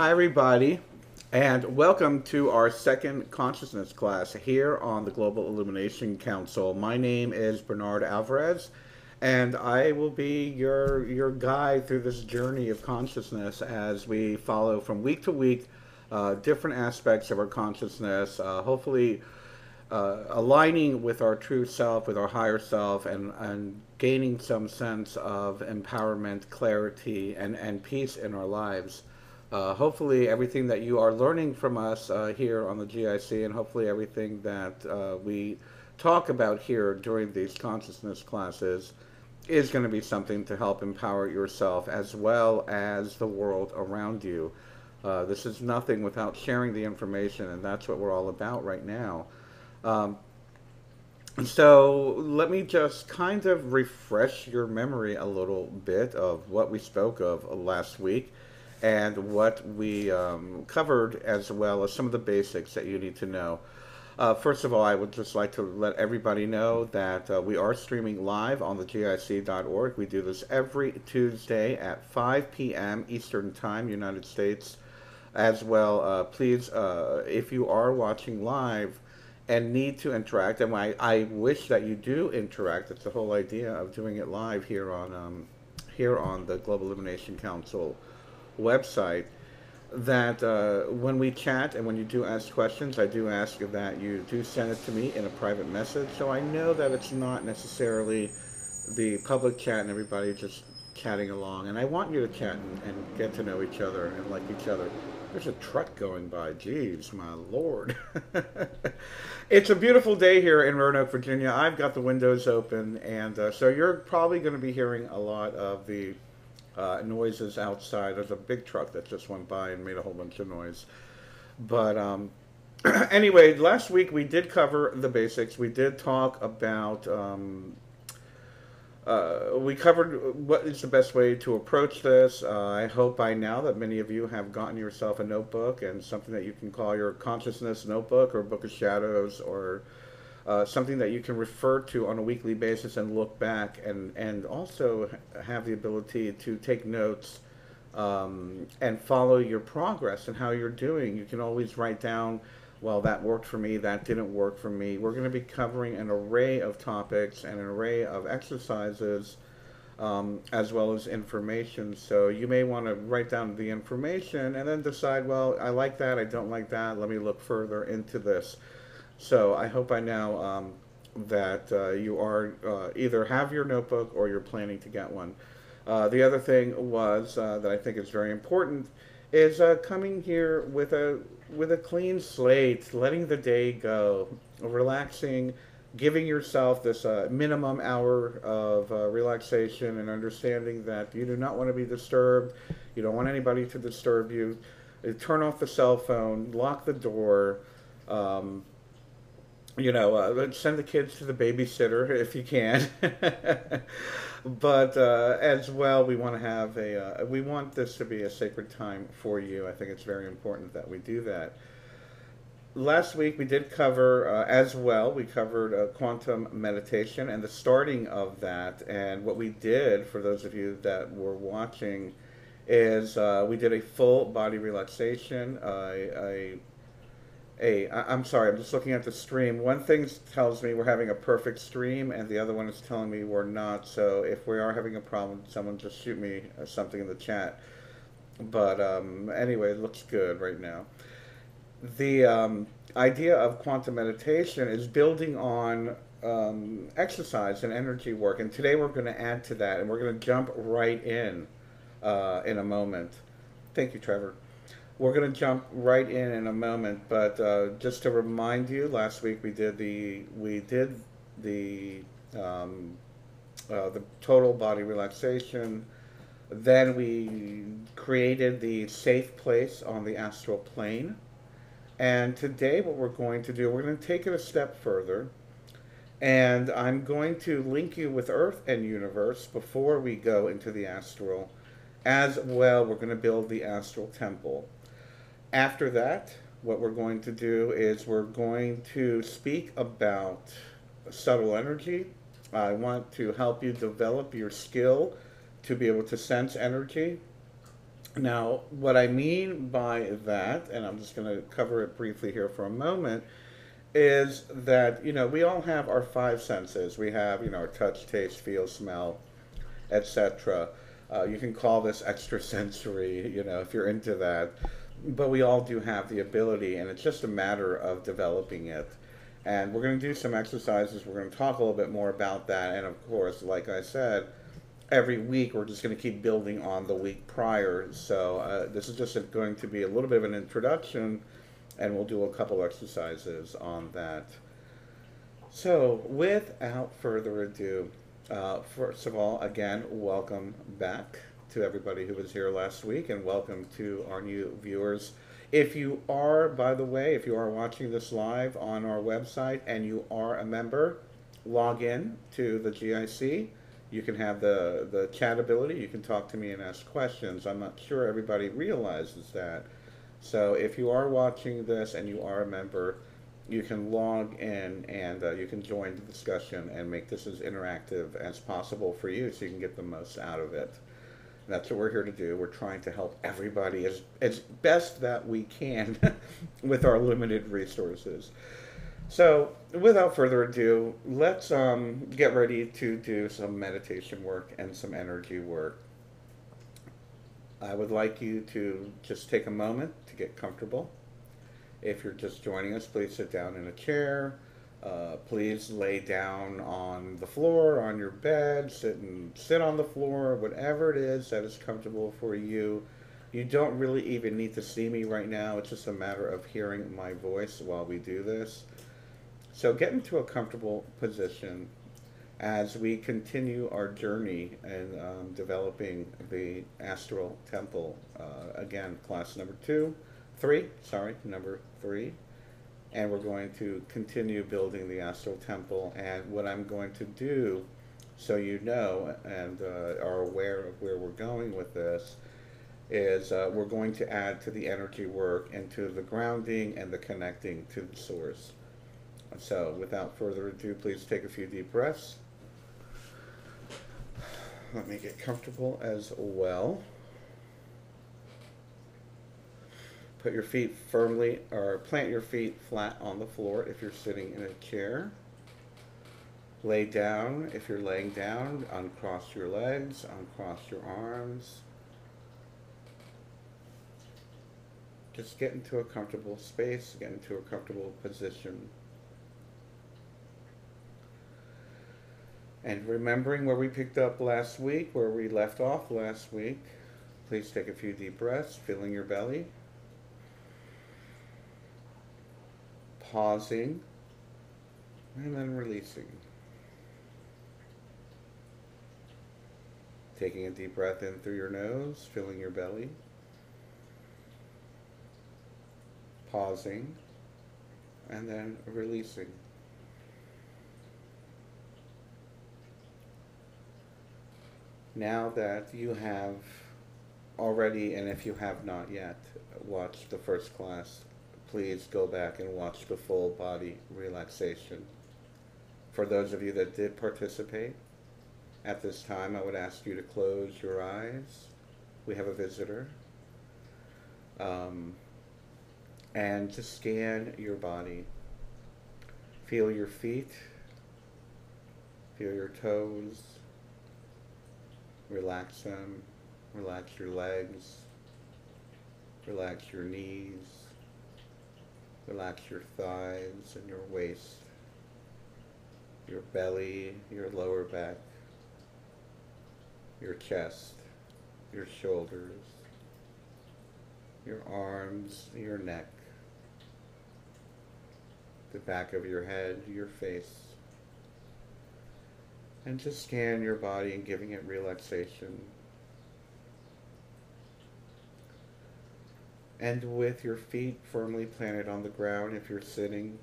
Hi, everybody, and welcome to our second consciousness class here on the Global Illumination Council. My name is Bernard Alvarez, and I will be your guide through this journey of consciousness as we follow from week to week different aspects of our consciousness, hopefully aligning with our true self, with our higher self, and gaining some sense of empowerment, clarity, and peace in our lives. Hopefully everything that you are learning from us here on the GIC, and hopefully everything that we talk about here during these consciousness classes is going to be something to help empower yourself as well as the world around you. This is nothing without sharing the information, and that's what we're all about right now. Um, so let me just kind of refresh your memory a little bit of what we spoke of last week and what we covered, as well as some of the basics that you need to know. First of all, I would just like to let everybody know that we are streaming live on the GIC.org. We do this every Tuesday at 5 p.m. Eastern Time, United States. As well, please, if you are watching live and need to interact, and I wish that you do interact. That's the whole idea of doing it live here on the Global Illumination Council website. That when we chat and when you do ask questions, I do ask that you do send it to me in a private message, so I know that it's not necessarily the public chat and everybody just chatting along. And I want you to chat and get to know each other and like each other. There's a truck going by. Jeez, my lord. It's a beautiful day here in Roanoke, Virginia. I've got the windows open, and so you're probably going to be hearing a lot of the noises outside. There's a big truck that just went by and made a whole bunch of noise. But anyway, last week we did cover the basics. We did talk about we covered what is the best way to approach this. I hope by now that many of you have gotten yourself a notebook and something that you can call your consciousness notebook or book of shadows, or something that you can refer to on a weekly basis and look back, and also have the ability to take notes and follow your progress and how you're doing. You can always write down, well, that worked for me, that didn't work for me. We're going to be covering an array of topics and an array of exercises, as well as information. So you may want to write down the information and then decide, well, I like that, I don't like that, let me look further into this. So I hope by now that you are either have your notebook or you're planning to get one. The other thing was that I think is very important is coming here with a clean slate, letting the day go, relaxing, giving yourself this minimum hour of relaxation, and understanding that you do not want to be disturbed. You don't want anybody to disturb you. Turn off the cell phone, lock the door. Send the kids to the babysitter if you can. But as well, we want to have we want this to be a sacred time for you. I think it's very important that we do that. Last week we did cover, as well, we covered quantum meditation and the starting of that. And what we did, for those of you that were watching, is we did a full body relaxation, I'm sorry, I'm just looking at the stream. One thing tells me we're having a perfect stream, and the other one is telling me we're not. So if we are having a problem, someone just shoot me something in the chat. But anyway, it looks good right now. The idea of quantum meditation is building on exercise and energy work. And today we're going to add to that, and we're going to jump right in a moment. Thank you, Trevor. We're going to jump right in a moment, but just to remind you, last week we did the total body relaxation. Then we created the safe place on the astral plane. And today what we're going to do, we're going to take it a step further. And I'm going to link you with Earth and Universe before we go into the astral. As well, we're going to build the astral temple. After that, what we're going to do is we're going to speak about subtle energy. I want to help you develop your skill to be able to sense energy. Now, what I mean by that, and I'm just going to cover it briefly here for a moment, is that, we all have our five senses. We have, our touch, taste, feel, smell, etc. You can call this extrasensory, if you're into that. But we all do have the ability, and it's just a matter of developing it. And we're going to do some exercises. We're going to talk a little bit more about that. And of course, like I said, every week we're just going to keep building on the week prior. So this is just going to be a little bit of an introduction, and we'll do a couple exercises on that. So without further ado, first of all, again, welcome back to everybody who was here last week, and welcome to our new viewers. If you are, by the way, if you are watching this live on our website and you are a member, log in to the GIC. You can have the chat ability. You can talk to me and ask questions. I'm not sure everybody realizes that. So if you are watching this and you are a member, you can log in and you can join the discussion and make this as interactive as possible for you so you can get the most out of it. That's what we're here to do. We're trying to help everybody as best that we can with our limited resources. So, without further ado, let's get ready to do some meditation work and some energy work. I would like you to just take a moment to get comfortable. If you're just joining us, please sit down in a chair. Please lay down on the floor, on your bed, sit on the floor, whatever it is that is comfortable for you. You don't really even need to see me right now. It's just a matter of hearing my voice while we do this. So get into a comfortable position as we continue our journey in developing the Astral Temple. Again, class number number three. And we're going to continue building the Astral Temple. And what I'm going to do, so you know and are aware of where we're going with this, is we're going to add to the energy work and to the grounding and the connecting to the source. So without further ado, please take a few deep breaths. Let me get comfortable as well. Put your feet firmly, or plant your feet flat on the floor if you're sitting in a chair. Lay down if you're laying down. Uncross your legs, uncross your arms. Just get into a comfortable space, get into a comfortable position. And remembering where we picked up last week, where we left off last week, please take a few deep breaths, filling your belly. Pausing, and then releasing. Taking a deep breath in through your nose, filling your belly. Pausing, and then releasing. Now that you have already, and if you have not yet, watched the first class, please go back and watch the full body relaxation. For those of you that did participate, at this time I would ask you to close your eyes. We have a visitor. And just scan your body. Feel your feet. Feel your toes. Relax them. Relax your legs. Relax your knees. Relax your thighs and your waist, your belly, your lower back, your chest, your shoulders, your arms, your neck, the back of your head, your face. And just scan your body and giving it relaxation. And with your feet firmly planted on the ground if you're sitting.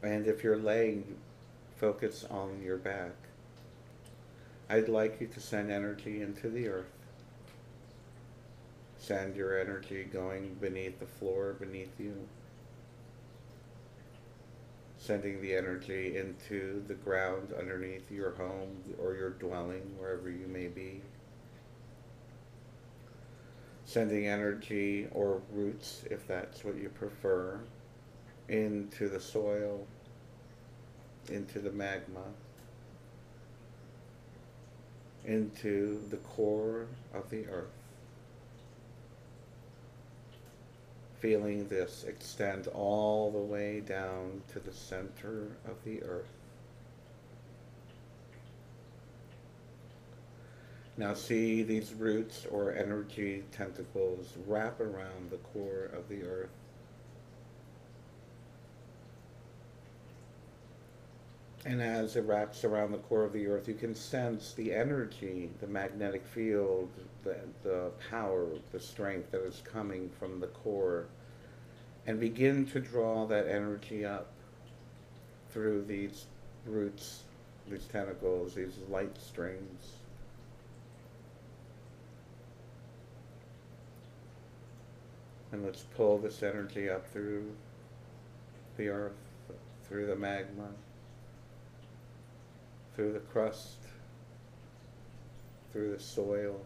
And if you're laying, focus on your back. I'd like you to send energy into the earth. Send your energy going beneath the floor, beneath you. Sending the energy into the ground underneath your home or your dwelling, wherever you may be. sending energy or roots, if that's what you prefer, into the soil, into the magma, into the core of the earth. Feeling this extend all the way down to the center of the earth. Now see these roots or energy tentacles wrap around the core of the earth. And as it wraps around the core of the earth, you can sense the energy, the magnetic field, the power, the strength that is coming from the core. And begin to draw that energy up through these roots, these tentacles, these light strings. And let's pull this energy up through the earth, through the magma, through the crust, through the soil,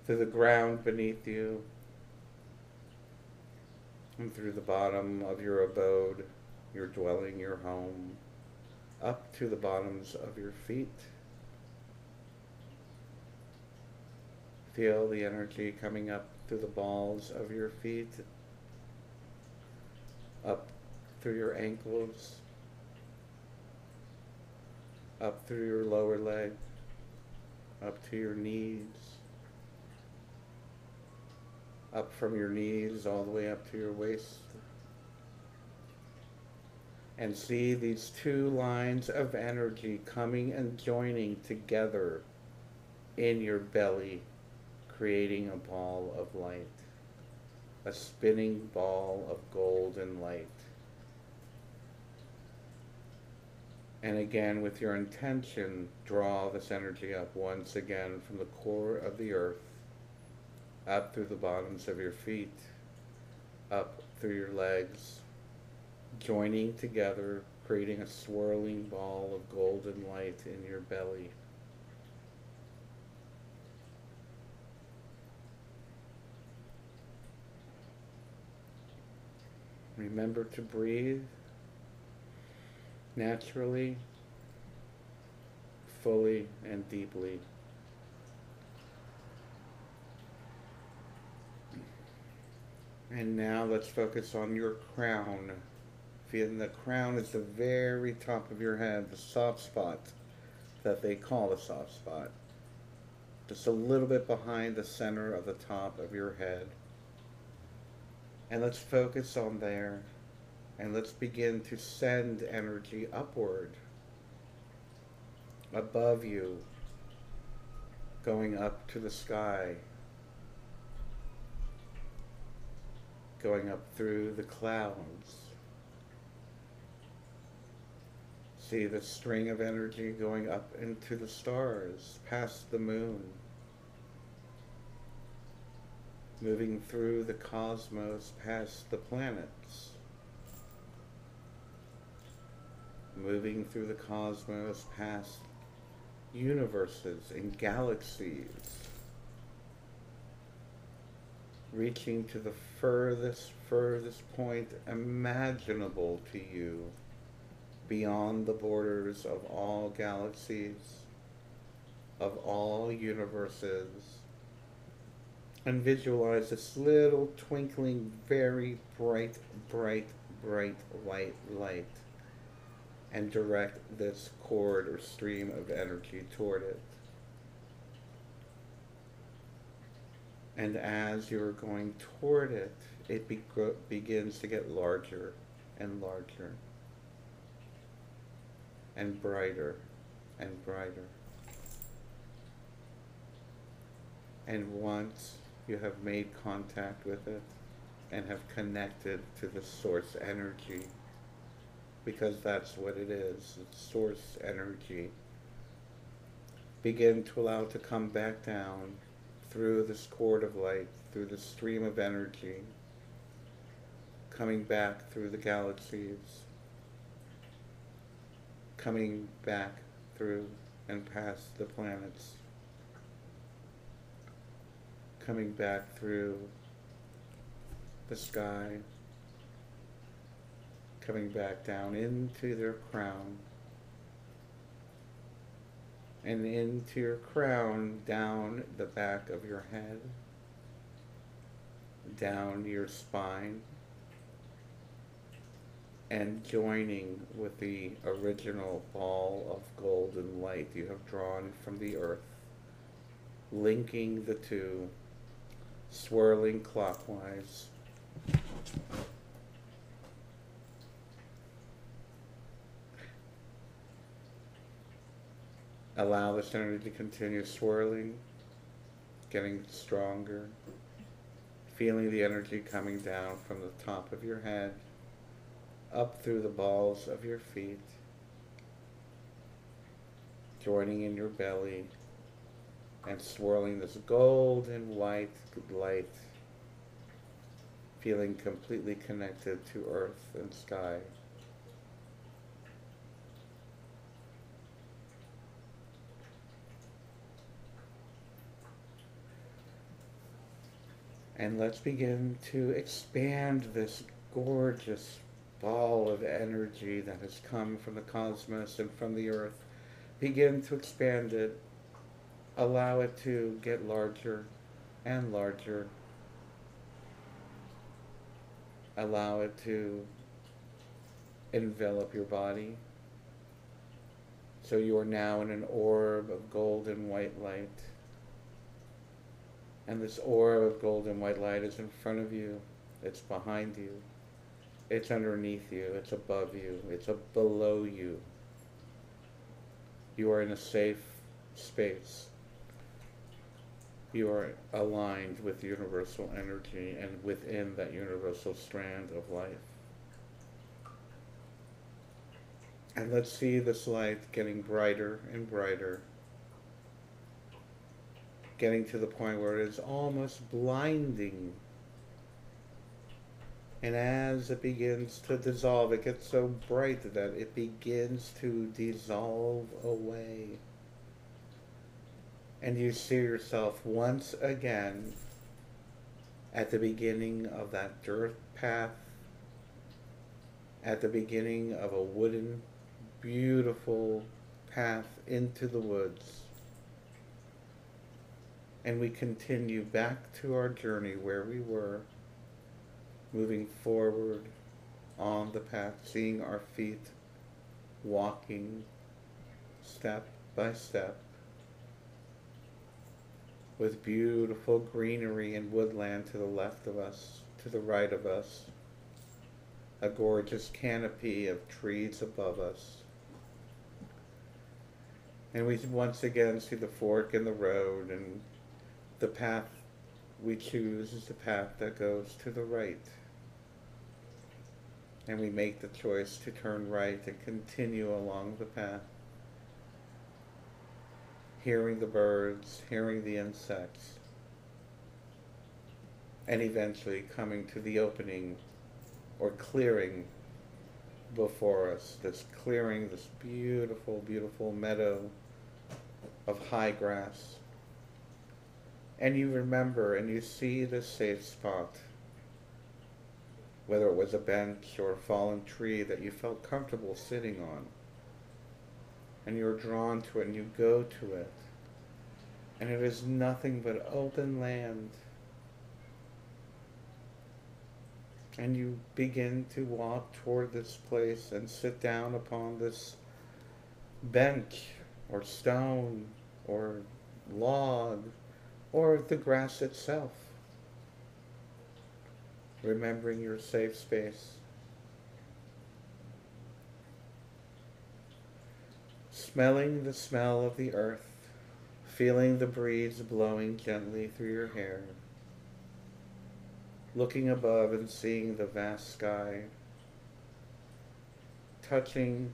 through the ground beneath you, and through the bottom of your abode, your dwelling, your home, up to the bottoms of your feet. Feel the energy coming up through the balls of your feet, up through your ankles, up through your lower leg, up to your knees, up from your knees all the way up to your waist. And see these two lines of energy coming and joining together in your belly, creating a ball of light, a spinning ball of golden light. And again, with your intention, draw this energy up once again from the core of the earth, up through the bottoms of your feet, up through your legs, joining together, creating a swirling ball of golden light in your belly. Remember to breathe naturally, fully, and deeply. And now let's focus on your crown. Feeling the crown is the very top of your head, the soft spot that they call a soft spot. Just a little bit behind the center of the top of your head. And let's focus on there. And let's begin to send energy upward, above you, going up to the sky, going up through the clouds. See the string of energy going up into the stars, past the moon, moving through the cosmos, past the planets, moving through the cosmos, past universes and galaxies, reaching to the furthest point imaginable to you, beyond the borders of all galaxies, of all universes. And visualize this little twinkling, very bright white light, and direct this cord or stream of energy toward it. And as you're going toward it, it begins to get larger and larger, and brighter and brighter. And once you have made contact with it and have connected to the source energy, because that's what it is, it's source energy, begin to allow it to come back down through this cord of light, through the stream of energy, coming back through the galaxies, coming back through and past the planets, coming back through the sky, coming back down into their crown, and into your crown, down the back of your head, down your spine, and joining with the original ball of golden light you have drawn from the earth, linking the two, swirling clockwise. Allow this energy to continue swirling, getting stronger, feeling the energy coming down from the top of your head, up through the balls of your feet, joining in your belly, and swirling this golden white light, feeling completely connected to earth and sky. And let's begin to expand this gorgeous ball of energy that has come from the cosmos and from the earth. Begin to expand it. Allow it to get larger and larger. Allow it to envelop your body. So you are now in an orb of golden white light. And this orb of golden white light is in front of you, it's behind you, it's underneath you, it's above you, it's below you. You are in a safe space. You are aligned with universal energy and within that universal strand of life. And let's see this light getting brighter and brighter, getting to the point where it is almost blinding. And as it begins to dissolve, it gets so bright that it begins to dissolve away. And you see yourself once again at the beginning of that dirt path, at the beginning of a wooden, beautiful path into the woods. And we continue back to our journey where we were, moving forward on the path, seeing our feet walking step by step, with beautiful greenery and woodland to the left of us, to the right of us, a gorgeous canopy of trees above us. And we once again see the fork in the road, and the path we choose is the path that goes to the right. And we make the choice to turn right and continue along the path, hearing the birds, hearing the insects, and eventually coming to the opening or clearing before us. This clearing, this beautiful, beautiful meadow of high grass. And you remember and you see the safe spot, whether it was a bench or a fallen tree that you felt comfortable sitting on. And you're drawn to it and you go to it. And it is nothing but open land. And you begin to walk toward this place and sit down upon this bench or stone or log or the grass itself, remembering your safe space. Smelling the smell of the earth, feeling the breeze blowing gently through your hair, looking above and seeing the vast sky, touching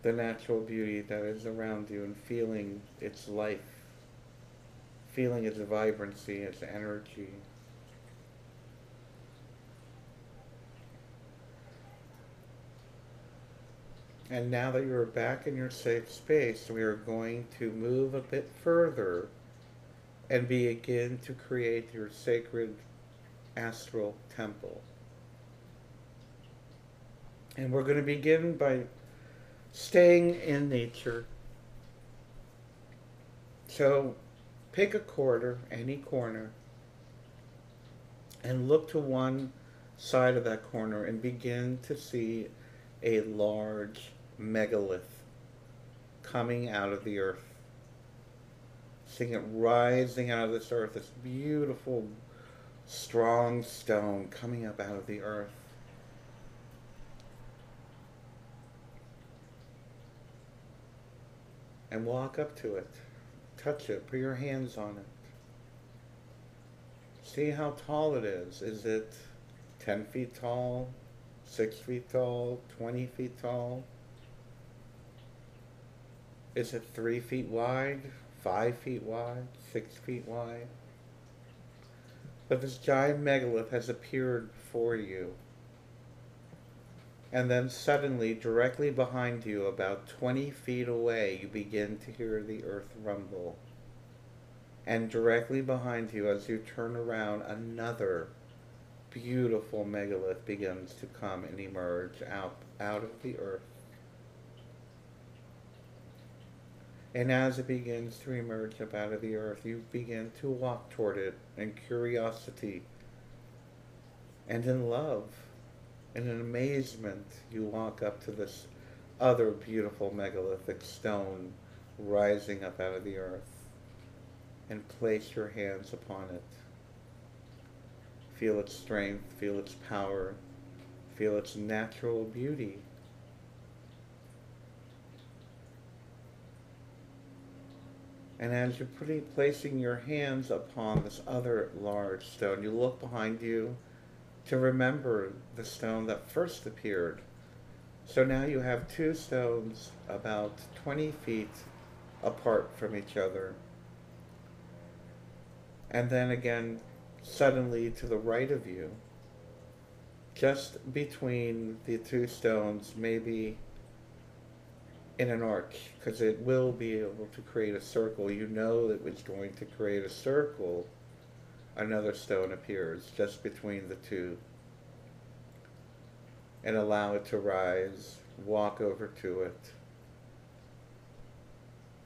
the natural beauty that is around you and feeling its life, feeling its vibrancy, its energy. And now that you're back in your safe space, we are going to move a bit further and begin to create your sacred astral temple. And we're going to begin by staying in nature. So pick a corner, any corner, and look to one side of that corner and begin to see a large megalith coming out of the earth. Seeing it rising out of this earth, this beautiful, strong stone coming up out of the earth. And walk up to it. Touch it. Put your hands on it. See how tall it is. Is it 10 feet tall? 6 feet tall? 20 feet tall? Is it 3 feet wide? 5 feet wide? 6 feet wide? But this giant megalith has appeared before you. And then suddenly, directly behind you, about 20 feet away, you begin to hear the earth rumble. And directly behind you, as you turn around, another beautiful megalith begins to come and emerge out of the earth. And as it begins to emerge up out of the earth, you begin to walk toward it in curiosity and in love. And in amazement, you walk up to this other beautiful megalithic stone rising up out of the earth and place your hands upon it. Feel its strength, feel its power, feel its natural beauty. And as you're placing your hands upon this other large stone, you look behind you to remember the stone that first appeared. So now you have two stones about 20 feet apart from each other. And then again, suddenly to the right of you, just between the two stones, maybe in an arc, because it will be able to create a circle. You know that it's going to create a circle. Another stone appears just between the two. And allow it to rise. Walk over to it.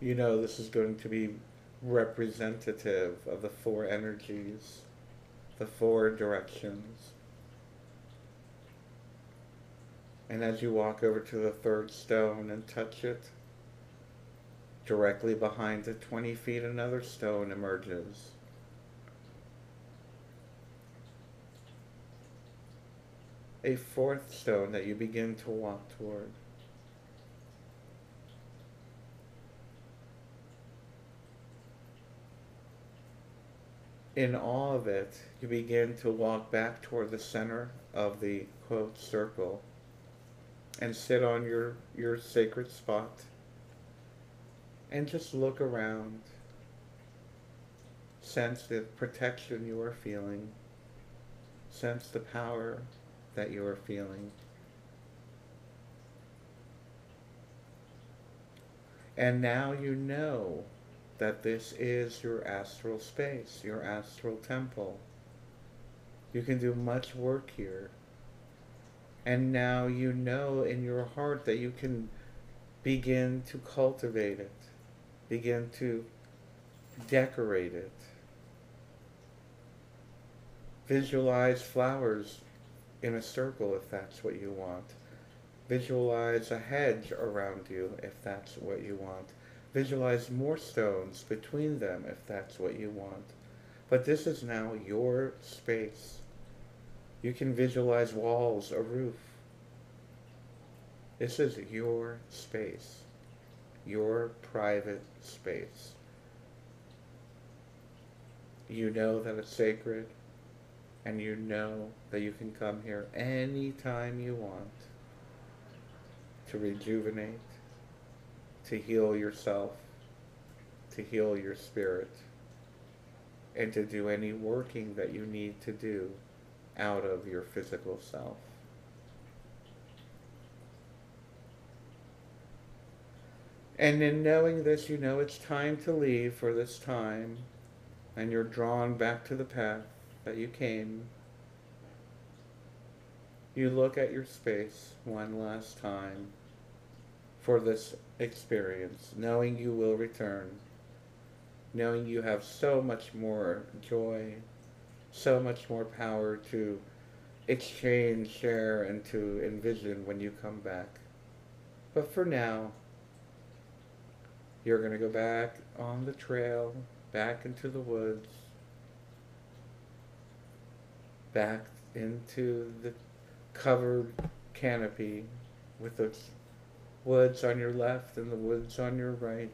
You know this is going to be representative of the four energies, the four directions. And as you walk over to the third stone and touch it, directly behind it, 20 feet, another stone emerges. A fourth stone that you begin to walk toward. In awe of it, you begin to walk back toward the center of the, quote, circle and sit on your sacred spot and just look around. Sense the protection you are feeling. Sense the power that you are feeling. And now you know that this is your astral space, your astral temple. You can do much work here. And now you know in your heart that you can begin to cultivate it, begin to decorate it. Visualize flowers in a circle if that's what you want. Visualize a hedge around you if that's what you want. Visualize more stones between them if that's what you want. But this is now your space. You can visualize walls, a roof. This is your space, your private space. You know that it's sacred, and you know that you can come here anytime you want to rejuvenate, to heal yourself, to heal your spirit, and to do any working that you need to do out of your physical self. And in knowing this, you know it's time to leave for this time. and you're drawn back to the path that you came. You look at your space one last time for this experience, knowing you will return, knowing you have so much more joy, so much more power to exchange, share, and to envision when you come back. But for now, you're going to go back on the trail, back into the woods, back into the covered canopy with the woods on your left and the woods on your right,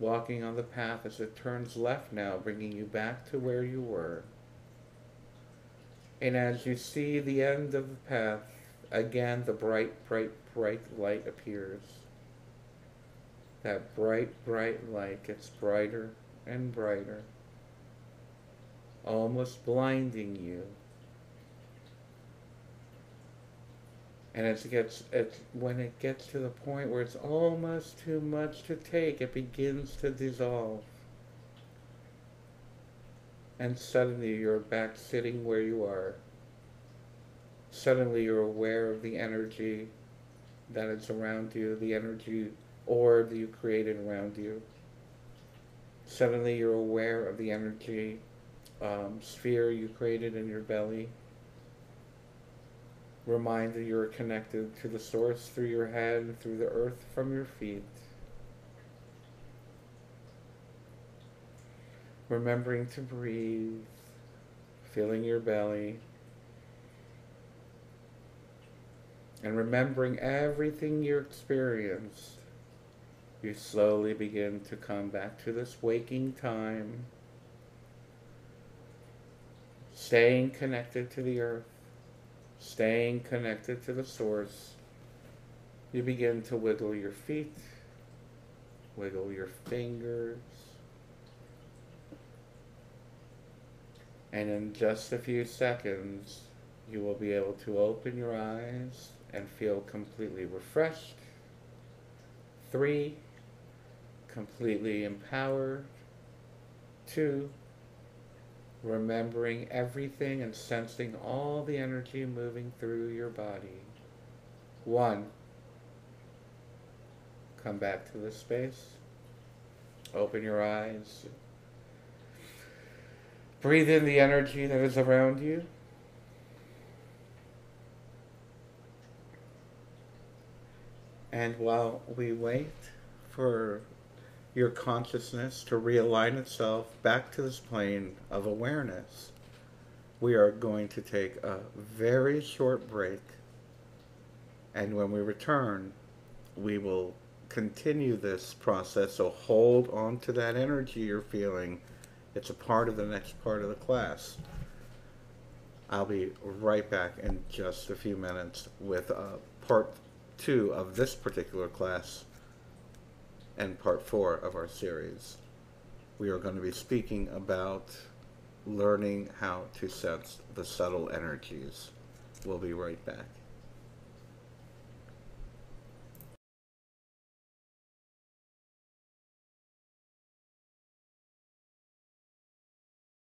walking on the path as it turns left now, bringing you back to where you were. And as you see the end of the path, again the bright, bright, bright light appears. That bright, bright light gets brighter and brighter, almost blinding you. And when it gets to the point where it's almost too much to take, it begins to dissolve. And suddenly you're back sitting where you are. Suddenly you're aware of the energy that is around you, the energy orb that you created around you. Suddenly you're aware of the energy sphere you created in your belly. Reminded you're connected to the source through your head and through the earth from your feet. Remembering to breathe, feeling your belly, and remembering everything you experienced, you slowly begin to come back to this waking time, staying connected to the earth, staying connected to the source. You begin to wiggle your feet, wiggle your fingers, and in just a few seconds, you will be able to open your eyes and feel completely refreshed. 3, completely empowered. 2, remembering everything and sensing all the energy moving through your body. 1, come back to this space. Open your eyes. Breathe in the energy that is around you. And while we wait for your consciousness to realign itself back to this plane of awareness, we are going to take a very short break. And when we return, we will continue this process. So hold on to that energy you're feeling. It's a part of the next part of the class. I'll be right back in just a few minutes with part 2 of this particular class and part 4 of our series. We are going to be speaking about learning how to sense the subtle energies. We'll be right back.